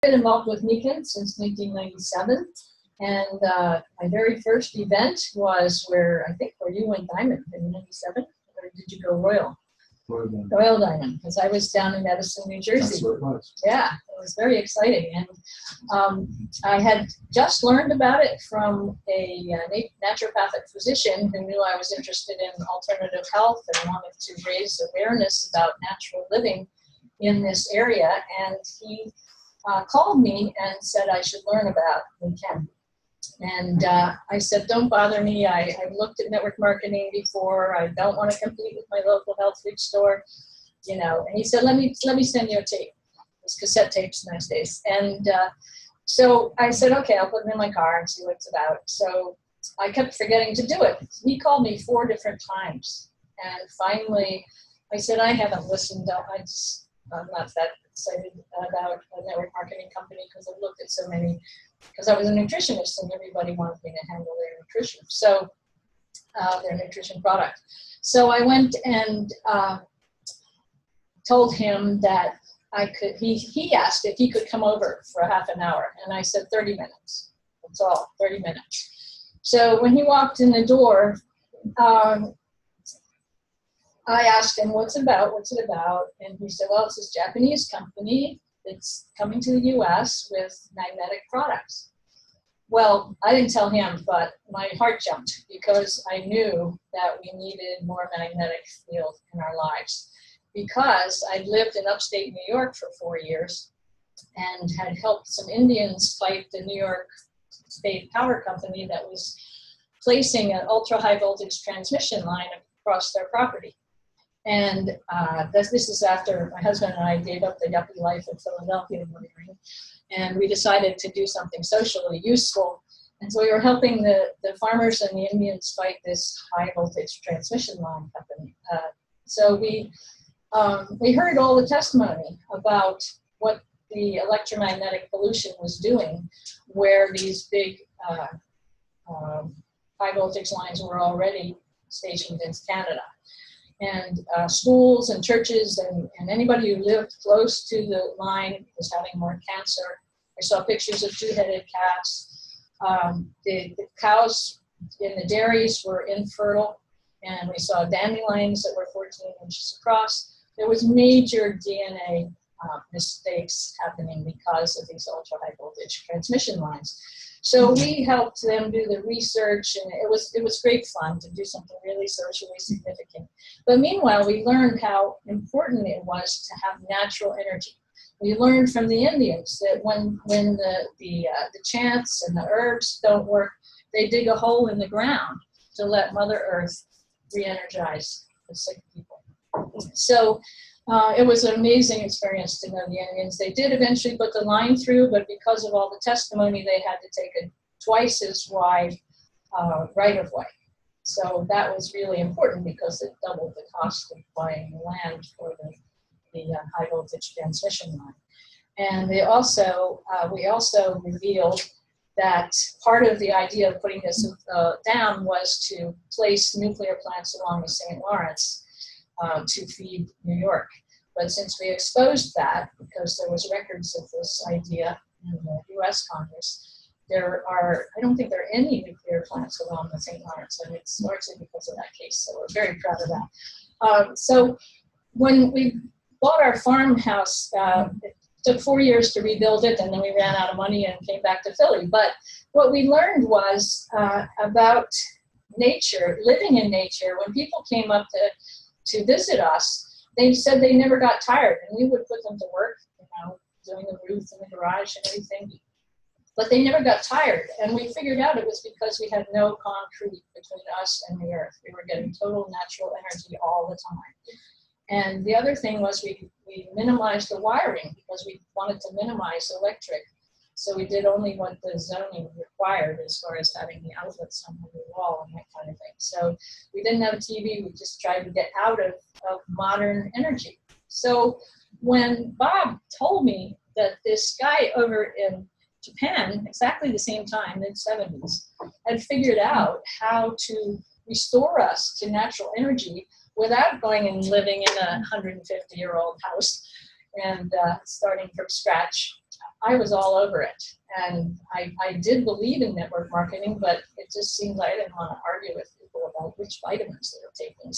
been involved with Nika since 1997, and my very first event was where you went Diamond in '97, or did you go Royal? Royal Diamond, because I was down in Edison, New Jersey. That's what it was. Yeah, it was very exciting, and I had just learned about it from a naturopathic physician who knew I was interested in alternative health and wanted to raise awareness about natural living in this area, and he called me and said I should learn about Ken. And I said, don't bother me. I've looked at network marketing before. I don't want to compete with my local health food store, you know. And he said, let me send you a tape. It's cassette tapes those days. And so I said, okay, I'll put them in my car and see what it's about. So I kept forgetting to do it. He called me 4 different times. And finally, I said, I haven't listened. I'm not that excited about a network marketing company because I've looked at so many, because I was a nutritionist and everybody wanted me to handle their nutrition, so their nutrition product. So I went and told him that I could, he asked if he could come over for a half an hour, and I said 30 minutes. That's all, 30 minutes. So when he walked in the door, I asked him, what's it about? And he said, well, it's this Japanese company that's coming to the U.S. with magnetic products. Well, I didn't tell him, but my heart jumped because I knew that we needed more magnetic field in our lives. Because I'd lived in upstate New York for 4 years and had helped some Indians fight the New York State Power Company that was placing an ultra-high voltage transmission line across their property. And this is after my husband and I gave up the yuppie life in Philadelphia, and we decided to do something socially useful. And so we were helping the farmers and the Indians fight this high voltage transmission line company. So we heard all the testimony about what the electromagnetic pollution was doing, where these big high voltage lines were already stationed in Canada. And schools and churches and anybody who lived close to the line was having more cancer. I saw pictures of 2-headed cats. The cows in the dairies were infertile, and we saw dandelions that were 14 inches across. There was major DNA mistakes happening because of these ultra-high voltage transmission lines. So we helped them do the research, and it was great fun to do something really socially significant. But meanwhile, we learned how important it was to have natural energy. We learned from the Indians that when the chants and the herbs don't work, they dig a hole in the ground to let Mother Earth re-energize the sick people. So it was an amazing experience to know the Indians. They did eventually put the line through, but because of all the testimony, they had to take a twice as wide right-of-way. So that was really important because it doubled the cost of buying the land for the high voltage transmission line. And they also, we also revealed that part of the idea of putting this down was to place nuclear plants along the St. Lawrence to feed New York. But since we exposed that, because there was records of this idea in the U.S. Congress, I don't think there are any nuclear plants along the St. Lawrence, and it's largely because of that case, so we're very proud of that. So when we bought our farmhouse, it took 4 years to rebuild it, and then we ran out of money and came back to Philly. But what we learned was about nature, living in nature. When people came up to visit us, they said they never got tired, and we would put them to work, doing the roof and the garage and everything. But they never got tired, and we figured out it was because we had no concrete between us and the earth. We were getting total natural energy all the time. And the other thing was we minimized the wiring because we wanted to minimize electric. So we did only what the zoning required as far as having the outlets on the wall and that kind of thing. So we didn't have a TV, we just tried to get out of modern energy. So when Bob told me that this guy over in Japan, exactly the same time, mid-70s, had figured out how to restore us to natural energy without going and living in a 150-year-old house and starting from scratch, I was all over it. And I did believe in network marketing, but it just seemed like I didn't want to argue with people about which vitamins they were taking.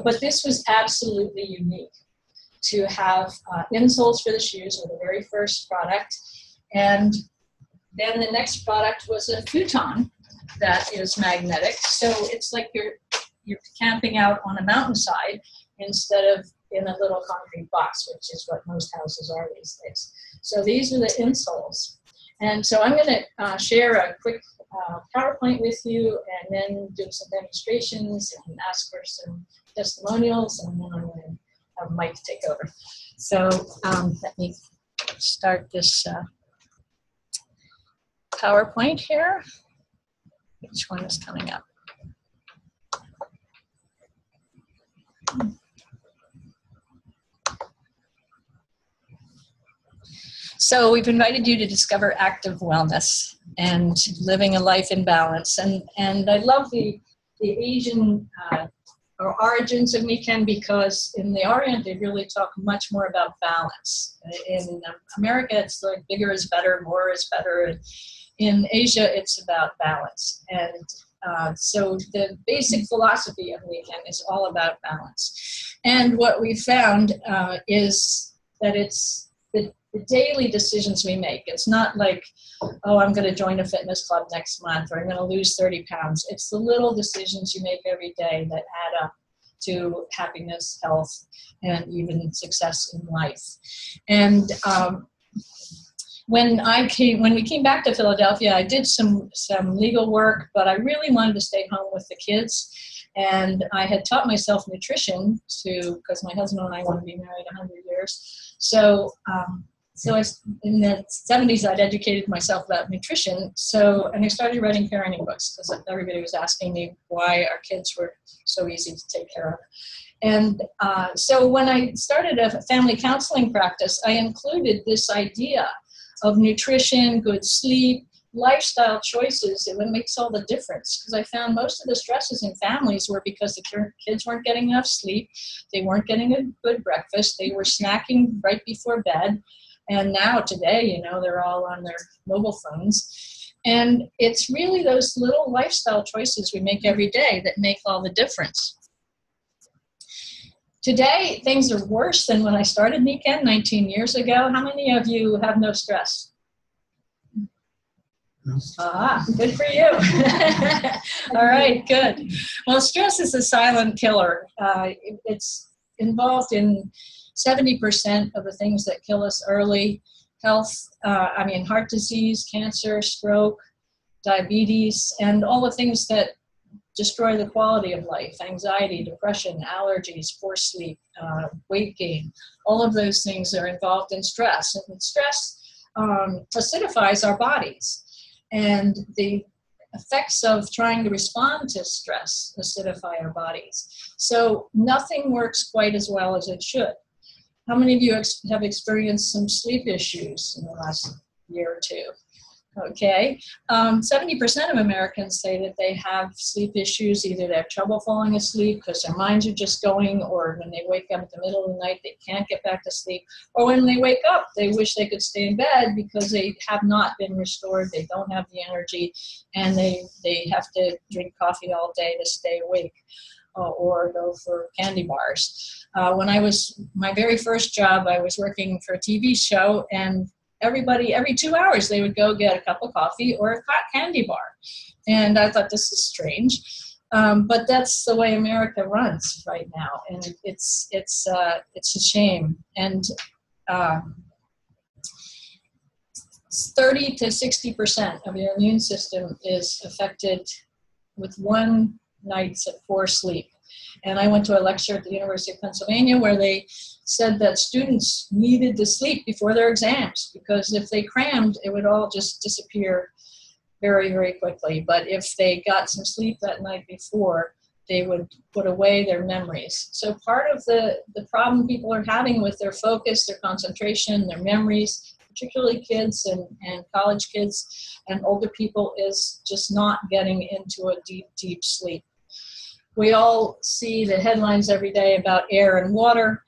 But this was absolutely unique to have insoles for the shoes were the very first product. And then the next product was a futon that is magnetic. So it's like you're camping out on a mountainside instead of in a little concrete box, which is what most houses are these days. So these are the insoles. And so I'm going to share a quick PowerPoint with you and then do some demonstrations and ask for some testimonials, and then I'm going to have Mike take over. So let me start this PowerPoint here. Which one is coming up? So we've invited you to discover active wellness and living a life in balance. And I love the Asian or origins of Nikken, because in the Orient they really talk much more about balance. In America it's like bigger is better, more is better. In Asia it's about balance. And so the basic philosophy of Nikken is all about balance. And what we found is that it's the daily decisions we make. It's not like, oh, I'm going to join a fitness club next month, or I'm going to lose 30 pounds. It's the little decisions you make every day that add up to happiness, health, and even success in life. And when we came back to Philadelphia, I did some legal work, but I really wanted to stay home with the kids. And I had taught myself nutrition because my husband and I want to be married 100 years. So in the 70s, I'd educated myself about nutrition. And I started writing parenting books because everybody was asking me why our kids were so easy to take care of. And so when I started a family counseling practice, I included this idea of nutrition, good sleep, lifestyle choices. It makes all the difference, because I found most of the stresses in families were because the kids weren't getting enough sleep, they weren't getting a good breakfast, they were snacking right before bed, and now today, they're all on their mobile phones. And it's really those little lifestyle choices we make every day that make all the difference. Today, things are worse than when I started Nikken 19 years ago. How many of you have no stress? Good for you. All right, good. Well, stress is a silent killer. It's involved in 70% of the things that kill us early. Heart disease, cancer, stroke, diabetes, and all the things that destroy the quality of life: anxiety, depression, allergies, poor sleep, weight gain. All of those things are involved in stress. And stress acidifies our bodies. And the effects of trying to respond to stress acidify our bodies. So nothing works quite as well as it should. How many of you have experienced some sleep issues in the last year or two? Okay, 70% of Americans say that they have sleep issues. Either they have trouble falling asleep because their minds are just going, or when they wake up at the middle of the night, they can't get back to sleep. Or when they wake up, they wish they could stay in bed because they have not been restored. They don't have the energy, and they have to drink coffee all day to stay awake, or go for candy bars. When I was, my very first job, I was working for a TV show, and everybody, every 2 hours, they would go get a cup of coffee or a candy bar. And I thought, this is strange. But that's the way America runs right now. And it's a shame. And 30 to 60% of your immune system is affected with one night's poor sleep. And I went to a lecture at the University of Pennsylvania where they said that students needed to sleep before their exams, because if they crammed, it would all just disappear very, very quickly. But if they got some sleep that night before, they would put away their memories. So part of the problem people are having with their focus, their concentration, their memories, particularly kids and college kids and older people, is just not getting into a deep, deep sleep. We all see the headlines every day about air and water.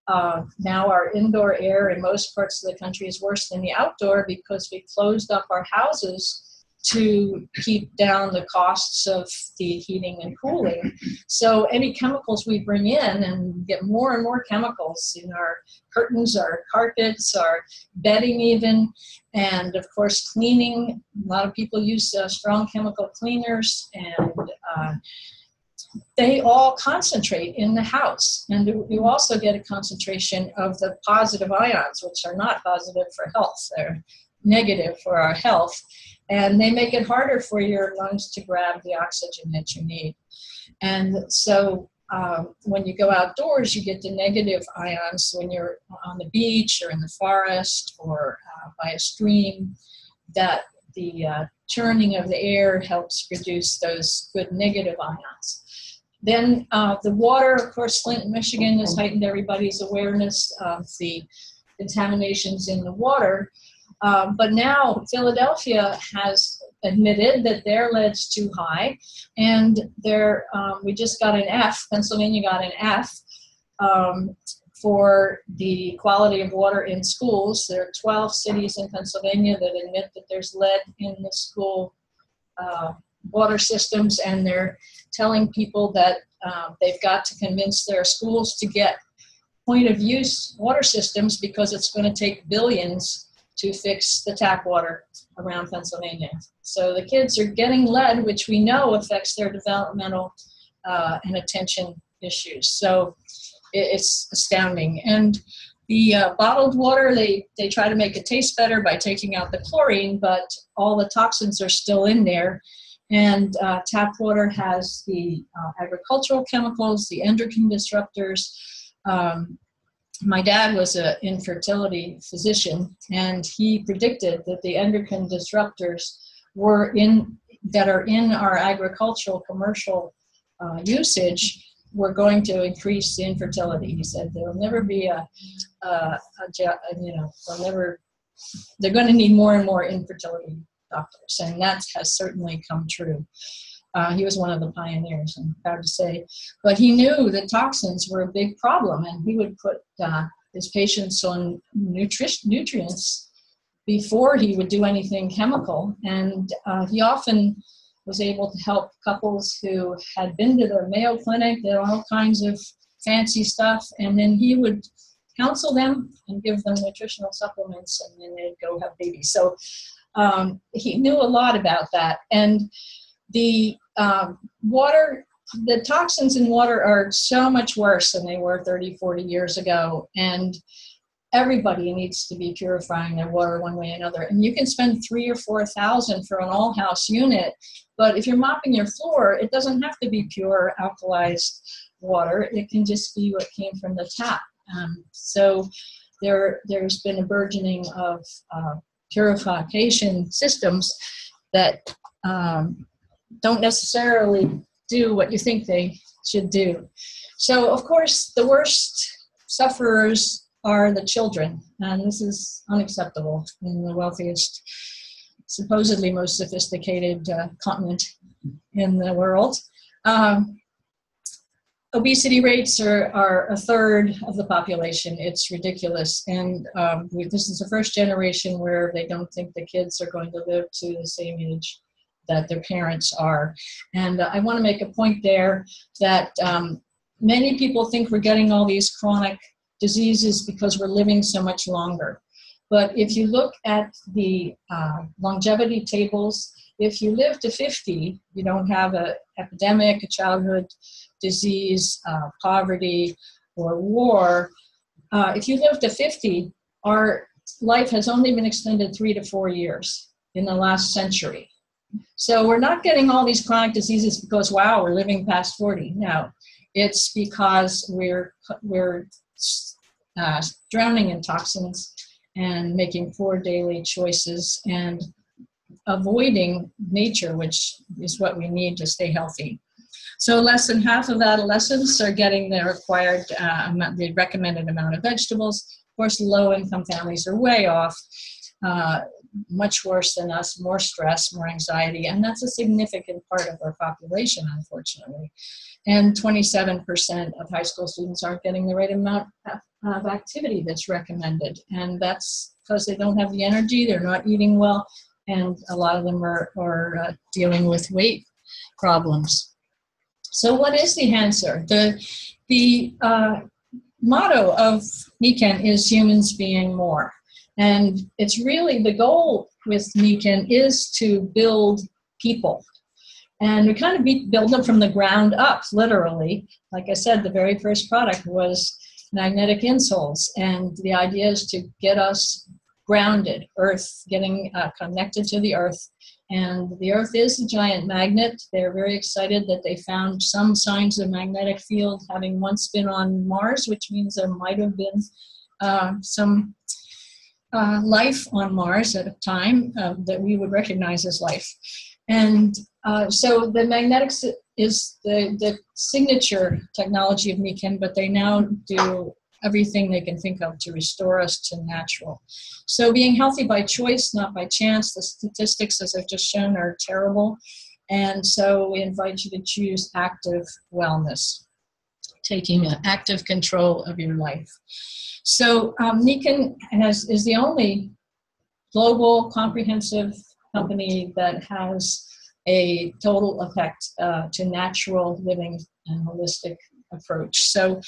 Now our indoor air in most parts of the country is worse than the outdoor because we closed up our houses to keep down the costs of the heating and cooling. So any chemicals we bring in, and we get more and more chemicals in our curtains, our carpets, our bedding even, and of course cleaning. A lot of people use strong chemical cleaners, and they all concentrate in the house. And you also get a concentration of the positive ions, which are not positive for health. They're negative for our health. And they make it harder for your lungs to grab the oxygen that you need. And so when you go outdoors, you get the negative ions when you're on the beach or in the forest or by a stream, that the churning of the air helps reduce those good negative ions. Then the water, of course, Flint, Michigan has heightened everybody's awareness of the contaminations in the water. But now Philadelphia has admitted that their lead's too high, and we just got an F, Pennsylvania got an F for the quality of water in schools. There are 12 cities in Pennsylvania that admit that there's lead in the school water systems, and they're telling people that they've got to convince their schools to get point-of-use water systems because it's going to take billions to fix the tap water around Pennsylvania. So the kids are getting lead, which we know affects their developmental and attention issues. So it's astounding. And the bottled water, they try to make it taste better by taking out the chlorine, but all the toxins are still in there. And tap water has the agricultural chemicals, the endocrine disruptors. My dad was an infertility physician, and he predicted that the endocrine disruptors that are in our agricultural commercial usage were going to increase the infertility. He said there will never be they're going to need more and more infertility doctors, and that has certainly come true. He was one of the pioneers, I'm proud to say. But he knew that toxins were a big problem, and he would put his patients on nutrients before he would do anything chemical. And he often was able to help couples who had been to the Mayo Clinic. There were all kinds of fancy stuff, and then he would counsel them and give them nutritional supplements, and then they'd go have babies. So he knew a lot about that. And the toxins in water are so much worse than they were 30, 40 years ago. And everybody needs to be purifying their water one way or another. And you can spend $3,000 or $4,000 for an all-house unit, but if you're mopping your floor, it doesn't have to be pure alkalized water. It can just be what came from the tap. So there's been a burgeoning of purification systems that don't necessarily do what you think they should do. So, of course, the worst sufferers are the children, and this is unacceptable in the wealthiest, supposedly most sophisticated continent in the world. Obesity rates are a third of the population. It's ridiculous. And this is the first generation where they don't think the kids are going to live to the same age that their parents are. And I want to make a point there that many people think we're getting all these chronic diseases because we're living so much longer. But if you look at the longevity tables, if you live to 50, you don't have an epidemic, a childhood disease, poverty, or war. If you live to 50, our life has only been extended 3 to 4 years in the last century. So we're not getting all these chronic diseases because, wow, we're living past 40. No, it's because we're drowning in toxins and making poor daily choices and avoiding nature, which is what we need to stay healthy. So less than half of adolescents are getting the required, the recommended amount of vegetables. Of course, low-income families are way off. much worse than us, more stress, more anxiety, and that's a significant part of our population, unfortunately. And 27% of high school students aren't getting the right amount of activity that's recommended, and that's because they don't have the energy, they're not eating well, and a lot of them are dealing with weight problems. So what is the answer? The motto of Nikken is humans being more. And it's really the goal with Nikken is to build people. And we kind of build them from the ground up, literally. Like I said, the very first product was magnetic insoles. And the idea is to get us grounded, earth, getting connected to the earth. And the earth is a giant magnet. They're very excited that they found some signs of magnetic field having once been on Mars, which means there might have been some life on Mars at a time that we would recognize as life. And so the magnetics is the signature technology of Nikken, but they now do everything they can think of to restore us to natural. So being healthy by choice, not by chance. The statistics, as I've just shown, are terrible. And so we invite you to choose active wellness, taking active control of your life. So Nikken is the only global comprehensive company that has a total effect to natural living and holistic approach. So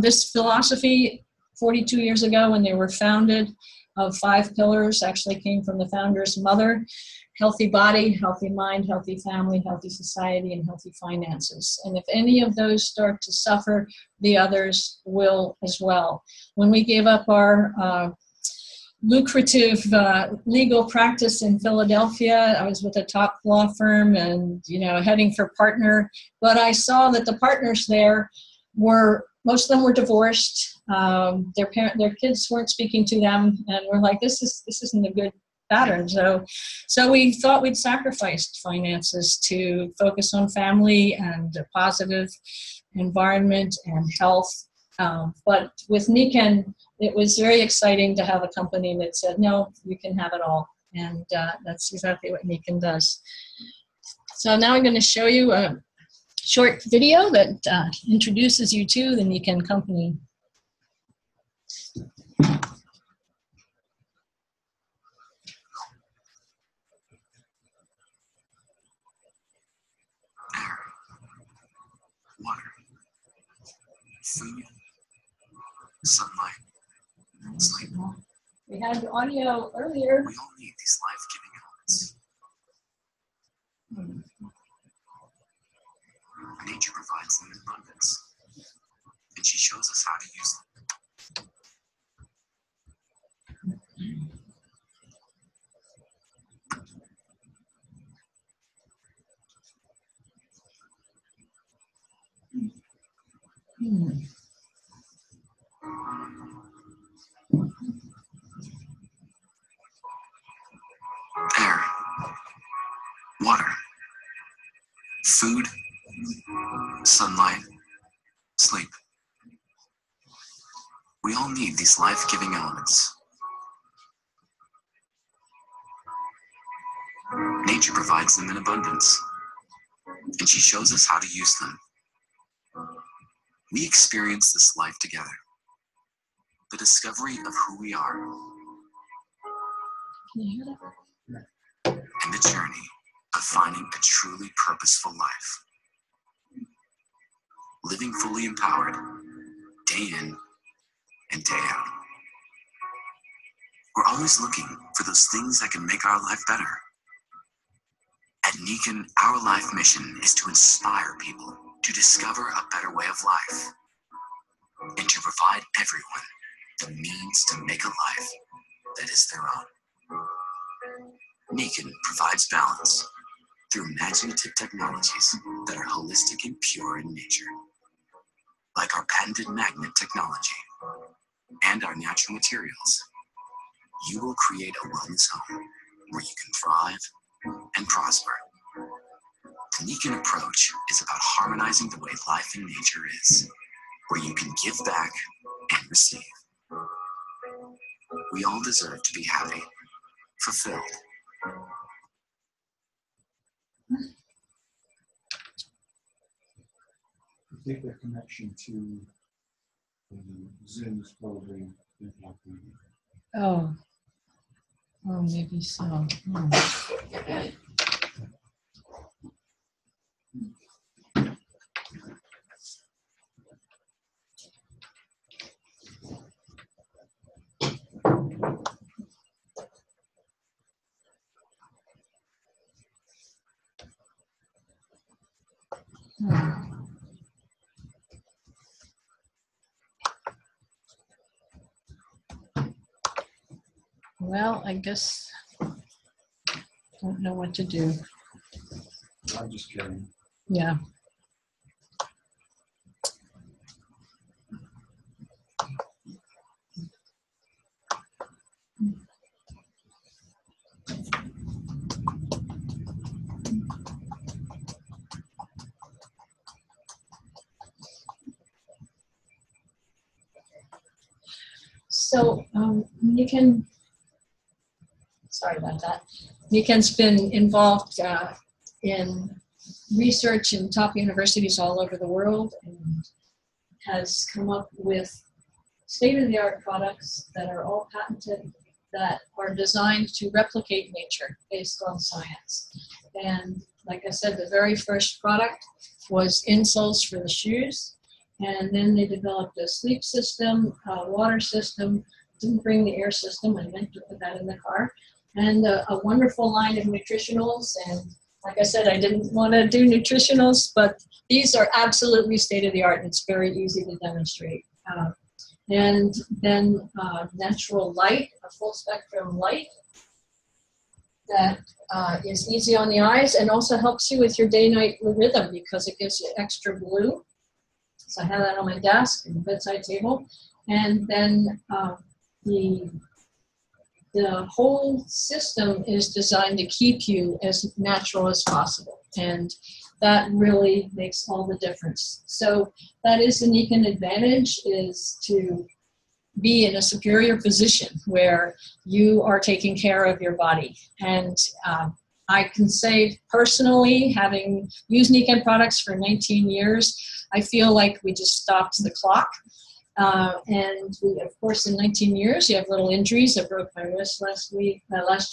this philosophy 42 years ago when they were founded of 5 pillars actually came from the founder's mother: healthy body, healthy mind, healthy family, healthy society, and healthy finances. And if any of those start to suffer, the others will as well. When we gave up our lucrative legal practice in Philadelphia, I was with a top law firm and, heading for partner, but I saw that the partners there most of them were divorced. Their kids weren't speaking to them, and we're like, this isn't a good pattern. So we thought we'd sacrificed finances to focus on family and a positive environment and health. But with Nikken, it was very exciting to have a company that said, no, you can have it all. And that's exactly what Nikken does. So now I'm going to show you a short video that introduces you to the Nikken company. Water, food, sunlight, sleep. We had audio earlier. We all need these life-giving elements. Nature provides them in abundance, and she shows us how to use them. Air, water, food, sunlight, sleep. We all need these life-giving elements. Nature provides them in abundance, and she shows us how to use them. We experience this life together, the discovery of who we are, and the journey of finding a truly purposeful life. Living fully empowered, day in and day out. We're always looking for those things that can make our life better. At Nikken, our life mission is to inspire people to discover a better way of life and to provide everyone the means to make a life that is their own. Nikken provides balance through imaginative technologies that are holistic and pure in nature, like our patented magnet technology and our natural materials. You will create a wellness home where you can thrive and prosper. The Nikken approach is about harmonizing the way life in nature is, where you can give back and receive. We all deserve to be happy, fulfilled. I think the connection to Zoom is probably impacting. Oh. Oh, maybe so. Hmm. Well, I guess don't know what to do. I'm just kidding. Yeah. So you can, sorry about that. Niken's been involved in research in top universities all over the world and has come up with state-of-the-art products that are all patented, that are designed to replicate nature based on science. And like I said, the very first product was insoles for the shoes. And then they developed a sleep system, a water system, didn't bring the air system, I meant to put that in the car, and a wonderful line of nutritionals. And like I said, I didn't want to do nutritionals, but these are absolutely state-of-the-art, and it's very easy to demonstrate. And then natural light, a full spectrum light that is easy on the eyes and also helps you with your day-night rhythm because it gives you extra blue. So I have that on my desk and the bedside table. And then the whole system is designed to keep you as natural as possible. And that really makes all the difference. So that is the Niken advantage, is to be in a superior position where you are taking care of your body. And I can say personally, having used Niken products for 19 years, I feel like we just stopped the clock. And we, of course, in 19 years, you have little injuries. I broke my wrist last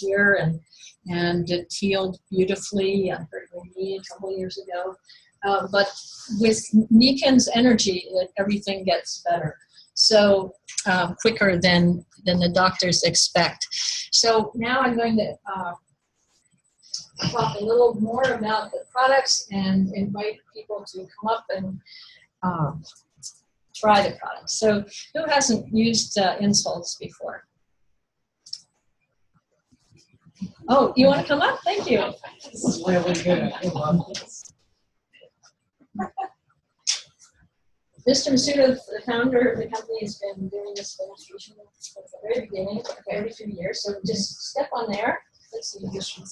year, and it healed beautifully. I hurt my knee a couple years ago. But with Niken's energy, everything gets better. So quicker than the doctors expect. So now I'm going to talk a little more about the products and invite people to come up and try the products. So who hasn't used insoles before? Oh, you want to come up? Thank you. This is really good. I love this. Mr. Masuda, the founder of the company, has been doing this demonstration from the very beginning, every 2 years. So just step on there. Let's see.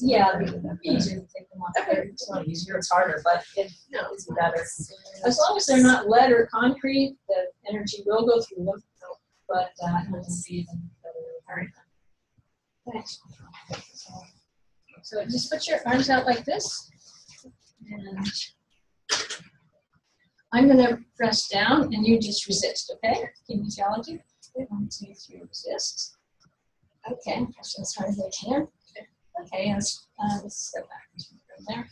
Yeah, it'd be easier to take them off there. It's not easier, it's harder, but it's better. As long as they're not lead or concrete, the energy will go through them, but it will be even better. Thanks. So just put your arms out like this, and I'm going to press down, and you just resist, okay? Kinesiology. 1, 2, 3, resist. Okay, press as hard as I can. Okay, let's step back from there.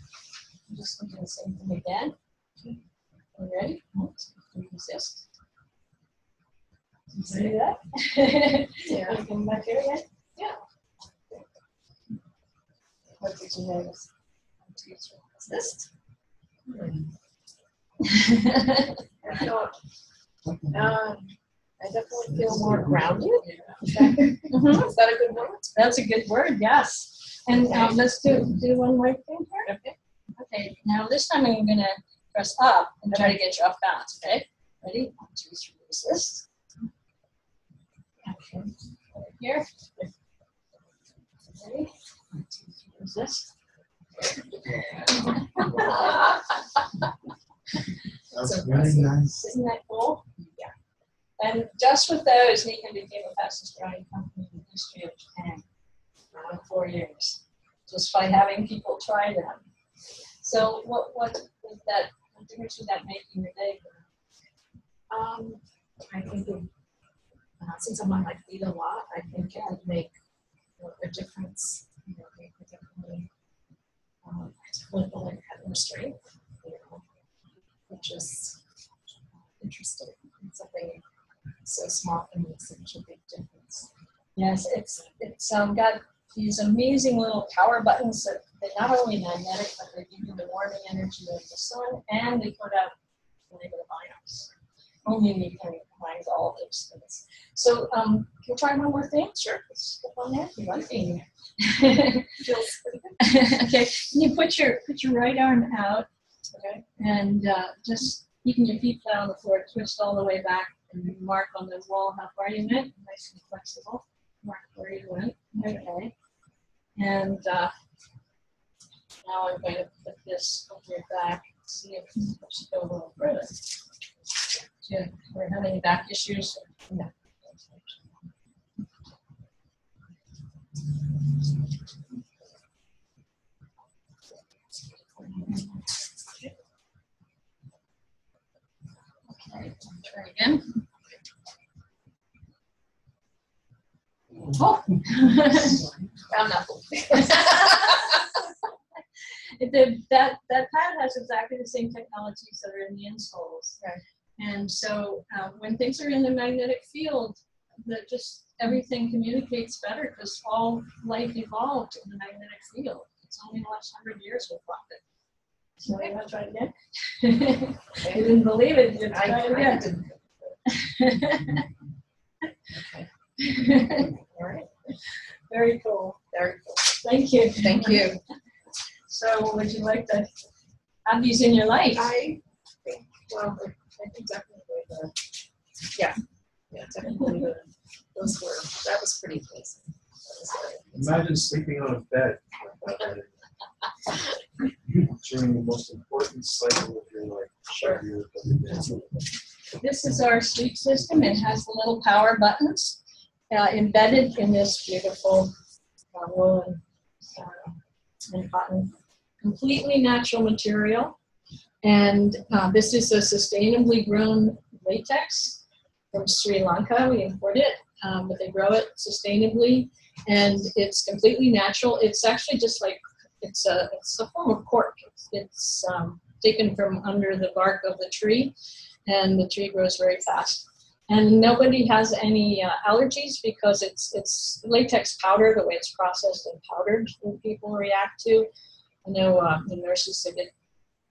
I'm just going to do the same thing again. Okay. Are you ready? 1, 2, 3, resist. See that? Yeah. Come back here again? Yeah. What did you notice? 1, 2, 3, resist. I definitely feel more grounded. Is that a good word? That's a good word, yes. And let's do one right thing here. Okay. Okay, now this time I'm going to press up and try to get you off balance, okay? Ready? 1, 2, 3, resist. Okay, over here. Ready? 1, 2, 3, resist. That's very nice. Isn't that cool? Yeah. And just with those, Niken became the fastest growing company in the history of Japan. years, just by having people try them. So what difference would that make in your day? I think since I'm on my feet a lot, I think it would make a difference. You know, I definitely feel like I have more strength, you know, which is interesting. It's something so small can make such a big difference. Yes, it's got these amazing little power buttons that they're not only magnetic, but they give you the warming energy of the sun, and they put out the negative ions. Only we can find all those things. So, can we try one more thing? Sure. Let's step on there. You like being there. Feels pretty good. Okay. Can you put your right arm out? Okay. And just keeping your feet flat on the floor, twist all the way back, and mark on the wall how far you went. Nice and flexible. Mark where you went. Okay. And now I'm going to put this over your back. See if you should go a little further. Yeah, we're having back issues. No. Okay, try again. Oh, found knuckle. That pad has exactly the same technologies that are in the insoles. Right. And so when things are in the magnetic field, just everything communicates better because all life evolved in the magnetic field. It's only the last 100 years we've got it. So you want to try it again? You didn't believe it. You try it again. All right. Very cool. Very cool. Thank you. Thank you. So would you like to have these in your life? I think, well, I think definitely definitely that was pretty amazing. Imagine sleeping on a bed during the most important cycle of your life. Sure. This is our sleep system. It has the little power buttons embedded in this beautiful woolen and cotton, completely natural material. And this is a sustainably grown latex from Sri Lanka. We import it, but they grow it sustainably, and it's completely natural. It's actually just like it's a form of cork. It's taken from under the bark of the tree, and the tree grows very fast. And nobody has any allergies because it's latex powder. The way it's processed and powdered, that people react to. I know the nurses that get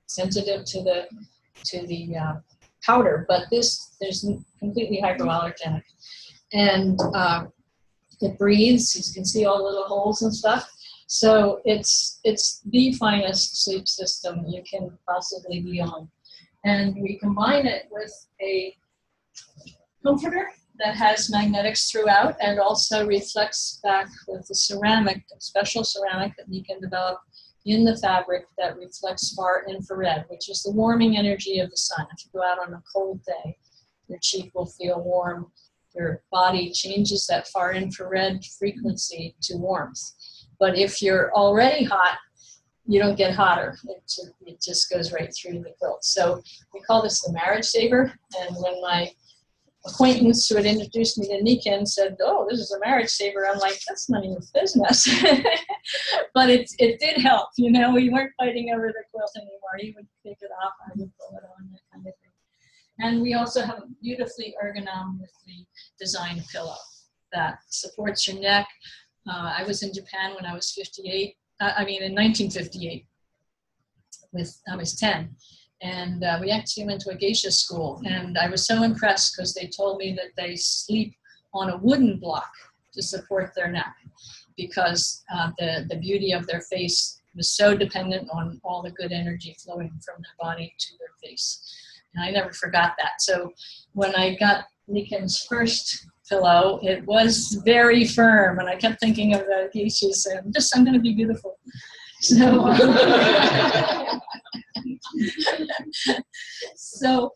sensitive to the powder, but there's completely hypoallergenic, and it breathes. You can see all the little holes and stuff. So it's the finest sleep system you can possibly be on, and we combine it with a comforter that has magnetics throughout and also reflects back with the ceramic, special ceramic that you can develop in the fabric that reflects far infrared, which is the warming energy of the sun. If you go out on a cold day, your cheek will feel warm. Your body changes that far infrared frequency to warmth. But if you're already hot, you don't get hotter. It just goes right through the quilt. So we call this the marriage saver. And when my acquaintance who had introduced me to Niken said, "Oh, this is a marriage saver," I'm like, "That's none of your business." But it did help, you know. We weren't fighting over the quilt anymore. He would pick it off, I would pull it on, that kind of thing. And we also have a beautifully ergonomically designed pillow that supports your neck. I was in Japan when I was 58. In 1958. I was 10. And we actually went to a geisha school, and I was so impressed because they told me that they sleep on a wooden block to support their neck because the beauty of their face was so dependent on all the good energy flowing from their body to their face. And I never forgot that. So when I got Niken's first pillow, it was very firm, and I kept thinking of the geishas and I'm going to be beautiful. So, so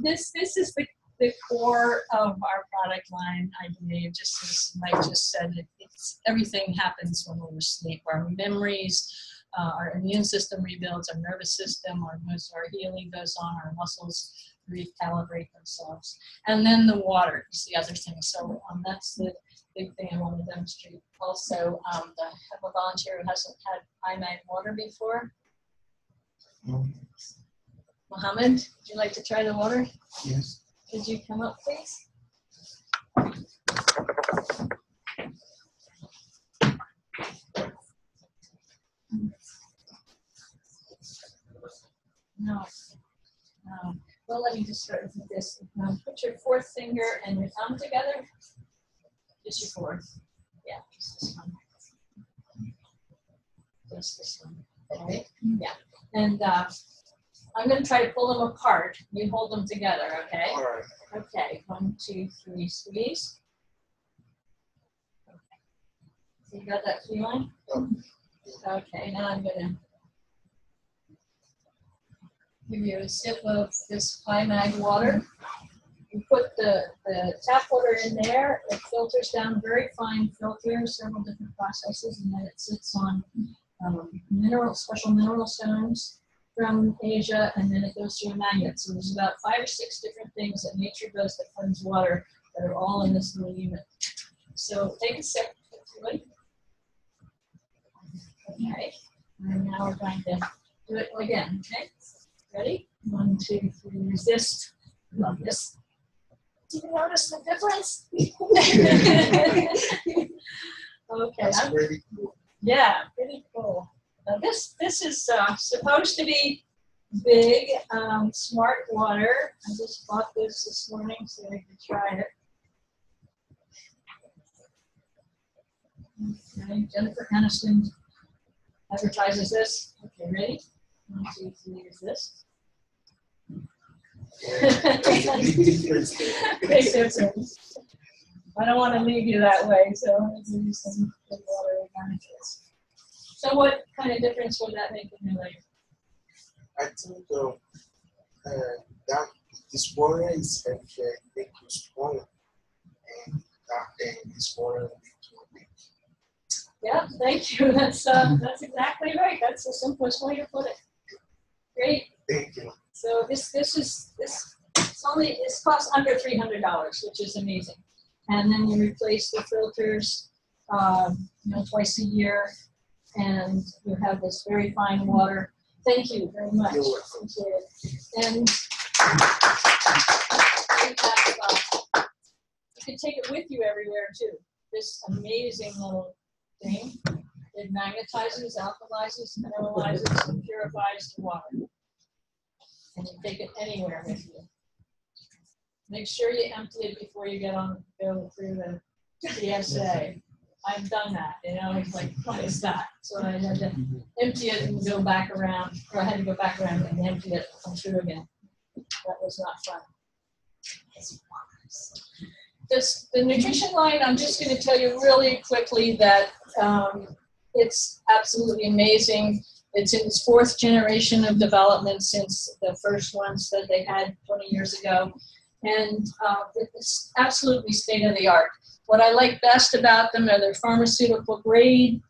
this is the core of our product line, I believe, just as Mike just said, it's everything happens when we're asleep. Our memories, our immune system rebuilds, our nervous system, our healing goes on, our muscles recalibrate themselves. And then the water is the other thing. So that's the big thing I want to demonstrate. Also, have a volunteer who hasn't had IMAG water before. Mohammed, would you like to try the water? Yes. Could you come up, please? No. Well, let me just start with this. Put your fourth finger and your thumb together. Just your fourth. Yeah, just this one. Just this one. Okay? Yeah. And I'm going to try to pull them apart. You hold them together, okay? All right. Okay. 1, 2, 3, squeeze. Okay. So you got that feeling? Okay. Now I'm going to give you a sip of this IMAG water. You put the tap water in there. It filters down, very fine filter, several different processes, and then it sits on special mineral stones from Asia, and then it goes through a magnet. So there's about 5 or 6 different things that nature does that cleanse water that are all in this little unit. So take a sip, quickly. Okay, and now we're going to do it again, okay? Ready? 1, 2, 3, resist. Love this. Do you notice the difference? Okay. That's pretty cool. Yeah, pretty cool. Now this is supposed to be big, smart water. I just bought this morning so I could try it. Okay, Jennifer Aniston advertises this. Okay, ready? 1, 2, 3, is this? Big difference. I don't want to leave you that way, so I'm going to give you some good water benefits. So what kind of difference would that make in your life? I think that this water is make you strong, and this water will make you weak. Yeah, thank you. That's exactly right. That's the simplest way to put it. Great. Thank you. So this costs under $300, which is amazing. And then you replace the filters, twice a year, and you have this very fine water. Thank you very much. You're welcome. And you can take it with you everywhere too. This amazing little thing. It magnetizes, alkalizes, mineralizes, and purifies the water. And you take it anywhere with you. Make sure you empty it before you go through the TSA. I've done that, it's like, what is that? So I had to empty it and go back around, or I had to go back around and empty it and come through again. That was not fun. The nutrition line, I'm just going to tell you really quickly that it's absolutely amazing. It's in its 4th generation of development since the first ones that they had 20 years ago. And it's absolutely state-of-the-art. What I like best about them are their pharmaceutical grade,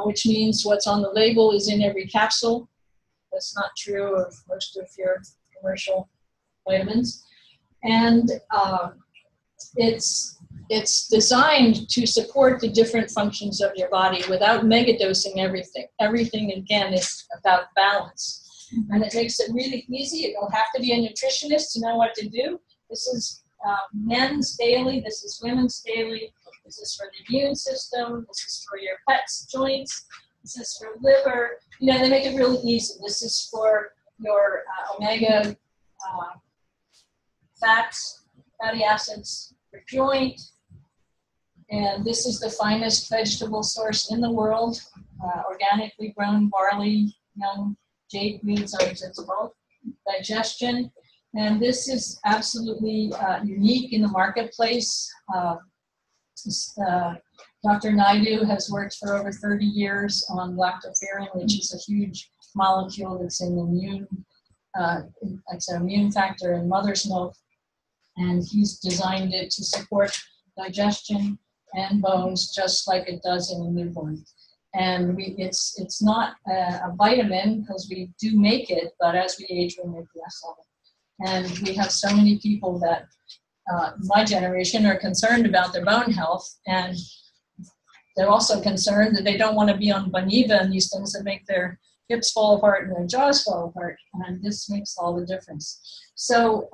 which means what's on the label is in every capsule. That's not true of most of your commercial vitamins. And it's designed to support the different functions of your body without megadosing everything. Everything, again, is about balance. And it makes it really easy. You don't have to be a nutritionist to know what to do. This is men's daily. This is women's daily. This is for the immune system. This is for your pets' joints. This is for liver. They make it really easy. This is for your omega fatty acids, your joint. And this is the finest vegetable source in the world. Organically grown barley, young jade greens are vegetable. Digestion. And this is absolutely unique in the marketplace. Dr. Naidu has worked for over 30 years on lactoferrin, which is a huge molecule that's in immune factor in mother's milk. and he's designed it to support digestion and bones just like it does in a newborn. And it's not a vitamin because we do make it, but as we age, we make less of it. And we have so many people that my generation are concerned about their bone health, and they're also concerned that they don't want to be on Boniva and these things that make their hips fall apart and their jaws fall apart, and this makes all the difference. So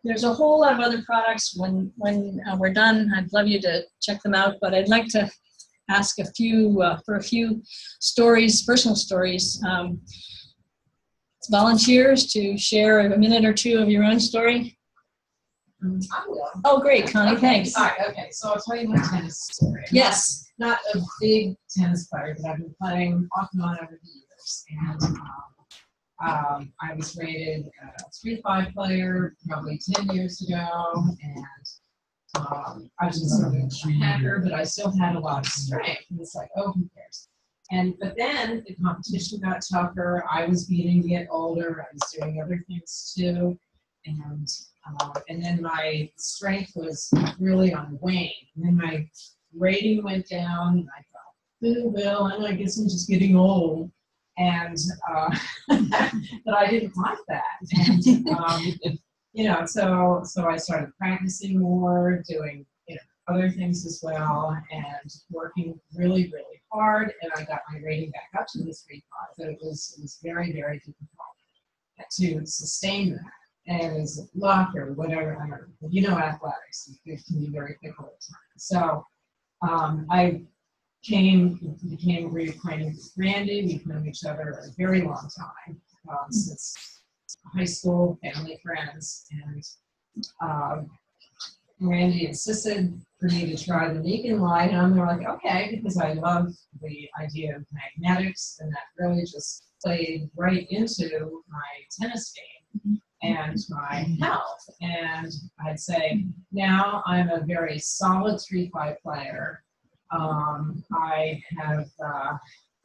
there's a whole lot of other products. When we're done, I'd love you to check them out, but I'd like to ask for a few stories, personal stories. Volunteers to share a minute or two of your own story. I will. Oh, great, Connie, Okay, thanks. all right, okay, so I'll tell you my tennis story. Yes. Not a big tennis player, but I've been playing off and on over the years. And I was rated a 3-5 player probably 10 years ago, and I was just sort of a hacker, but I still had a lot of strength. And it's like, oh, who cares? But then the competition got tougher. I was beginning to get older. I was doing other things too. And then my strength was really on the wane. And then my rating went down. And I thought, well, I guess I'm just getting old. And but I didn't like that. And so I started practicing more, doing other things as well, and working really, really hard. And I got my rating back up to the 3.5. So it was very, very difficult to sustain that. And as luck or whatever, I don't know, athletics, it can be very fickle at times. So I became reacquainted with Randy. We've known each other a very long time, since high school, family friends. And Randy insisted for me to try the Niken line, and I'm like, okay, because I love the idea of magnetics, and that really just played right into my tennis game and my health. And I'd say now I'm a very solid 3-5 player. I have,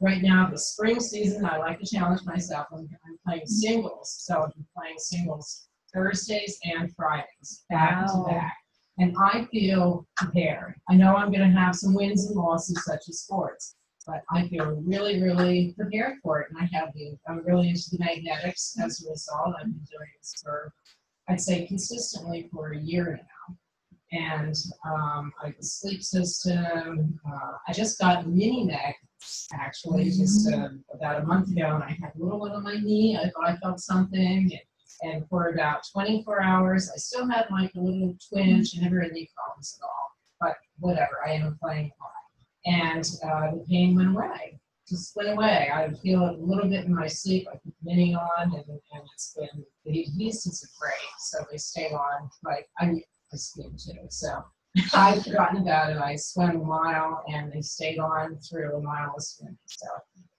right now, the spring season, I like to challenge myself. I'm playing singles, so I've been playing singles Thursdays and Fridays, back to back. And I feel prepared. I know I'm going to have some wins and losses, such as sports, but I feel really, really prepared for it. And I'm really into the magnetics as a result. I've been doing this for, I'd say, consistently for a year now. And I have a sleep system. I just got mini magnets, actually, just about a month ago, and I had a little one on my knee. I thought I felt something. And for about 24 hours, I still had like a little twinge and never had any problems at all. But whatever, I am playing hard. And the pain went away, just went away. I would feel it a little bit in my sleep. I put the mini on, and it's been, the adhesives are great, so they stay on. Like, I swim too, so I've forgotten about it. I swam a mile, and they stayed on through a mile of swimming.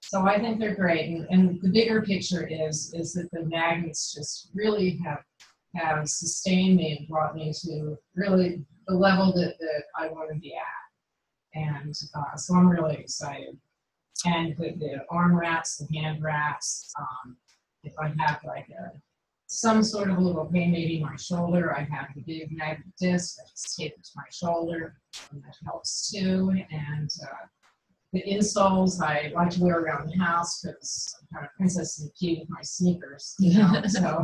So I think they're great. And the bigger picture is that the magnets just really have sustained me and brought me to really the level that I want to be at. And so I'm really excited. And the arm wraps, the hand wraps, if I have like some sort of a little pain, maybe my shoulder, I have the big magnet disc that just tape it to my shoulder, and that helps too. And the insoles I like to wear around the house because I'm kind of princess and key with my sneakers, so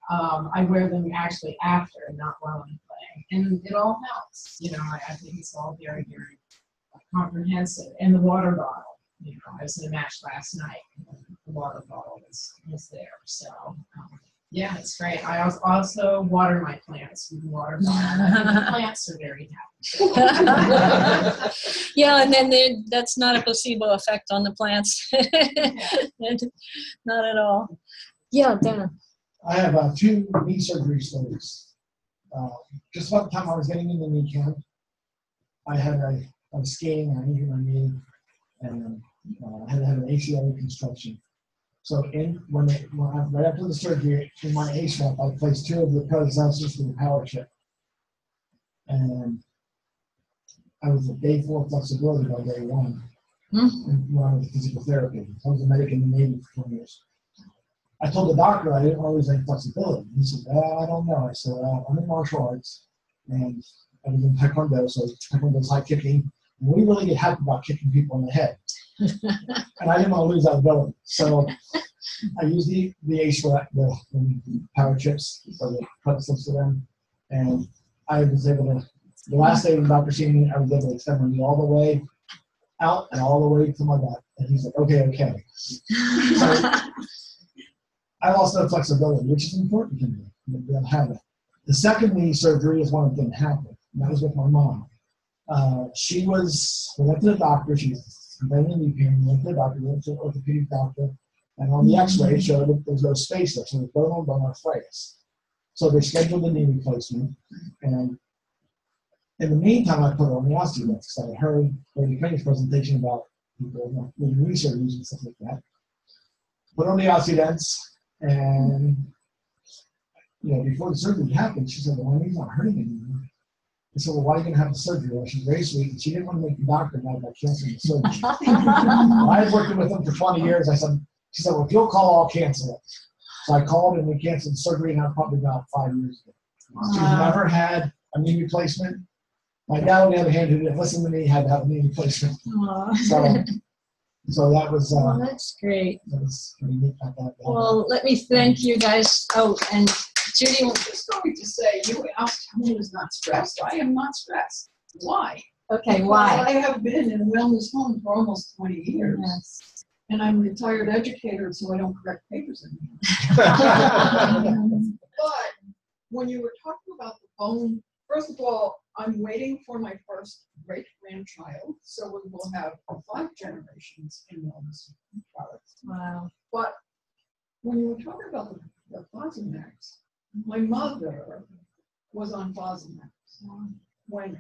I wear them actually after, not while I'm playing, and it all helps. I think it's all very, very comprehensive. And the water bottle, I was in a match last night, and the water bottle was there, so yeah, it's great. I also water my plants with the water bottle. I think the plants are very happy. Yeah, and then that's not a placebo effect on the plants. Not at all. Yeah, Dana. I have 2 knee surgery stories. Just about the time I was getting into knee camp, I was skating, I injured my knee, and I had to have an ACL reconstruction. So right after the surgery, in my ACL, I placed 2 of the pedicels with a power chip. And I was at day 4 flexibility by day 1. And when I was physical therapy. I was a medic in the Navy for 20 years. I told the doctor I didn't always like flexibility. He said, I don't know. I said, I'm in martial arts, and I was in Taekwondo, so Taekwondo is high kicking. And we really get happy about kicking people in the head. And I didn't want to lose that ability. So I used the ACE for the power chips, so the cut slips to them. And I was able to, the last day when the doctor seen me, I was able to extend my knee all the way out and all the way to my butt. And he's like, okay. So I lost that flexibility, which is important to me. To be able to have it. The second knee surgery is one that didn't happen. And that was with my mom. We went to the doctor, she was complaining knee pain, we went to the doctor, we went to the orthopedic doctor, and on the x-ray it showed that there's no space there, so there's bone arthritis. So they scheduled a knee replacement, and in the meantime I put her on the osteoids, because I had heard Randy Rolfe's presentation about people doing knee surgeries and stuff like that. Put her on the osteoids, and before the surgery happened, she said, well, my knee's not hurting anymore. I said, well, why are you going to have the surgery? Well, she's very sweet, and she didn't want to make the doctor mad by canceling the surgery. I had worked with them for 20 years. She said, well, if you'll call, I'll cancel it. So I called, and we canceled the surgery, and probably about 5 years ago. She's never had a knee replacement. My dad, on the other hand, who didn't listen to me, had to have a knee replacement. So that was. Well, that's great. That was pretty neat about that. Well, let me thank you guys. Oh, and Judy, I'm just going to say, you asked who is not stressed. I am not stressed. Why? okay, Because why? I have been in a wellness home for almost 20 years. Yes. And I'm a retired educator, so I don't correct papers anymore. But when you were talking about the bone, first of all, I'm waiting for my first great-grandchild, so we will have 5 generations in wellness products. Wow. But when you were talking about the Fosamax, my mother was on Fosamax. When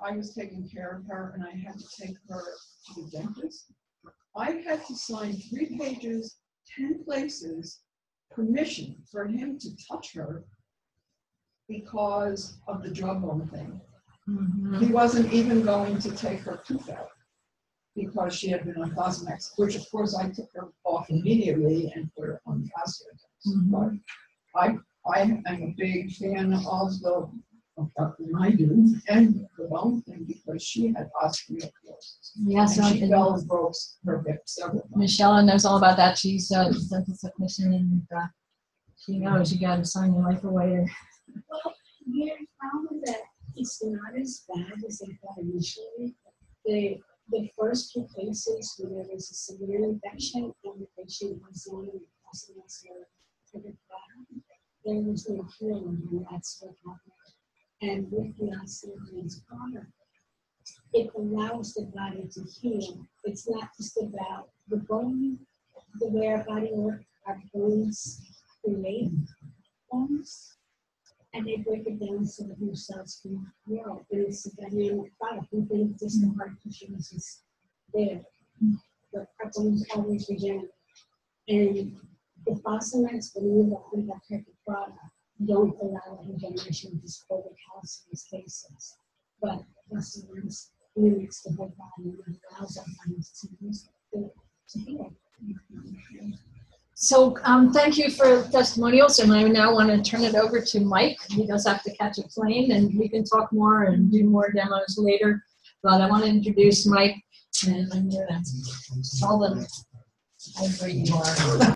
I was taking care of her and I had to take her to the dentist, I had to sign 3 pages, 10 places, permission for him to touch her because of the jawbone thing. Mm-hmm. He wasn't even going to take her tooth out because she had been on Fosamax, which of course I took her off immediately and put her on the osteoids. Mm-hmm. But I am a big fan of I do, and the bone thing because she had osteoporosis. Yes, And she fell and broke her hip several times. Michelle knows all about that. She's a dental technician, and she knows you got to sign your life away. Well, we found that it's not as bad as they thought initially. The first 2 cases where there was a severe infection and the patient was on there was no healing, and that's what happened. And with the osteoids product, it allows the body to heal. It's not just about the bone, the way our body works, our bones create bones, and they break it down so that new cells can grow. And it's a dynamic product. We think just the heart tissue is just there. The bones always regenerate. And the Fosamax, when you look at that type of product, don't allow regeneration of this phobic calcium cases. But Fosamax mimics the whole body and allows our bodies to use it to heal. So thank you for testimonials, and I now want to turn it over to Mike. He does have to catch a plane, and we can talk more and do more demos later. But I want to introduce Mike, and I'm going to tell them how great you are.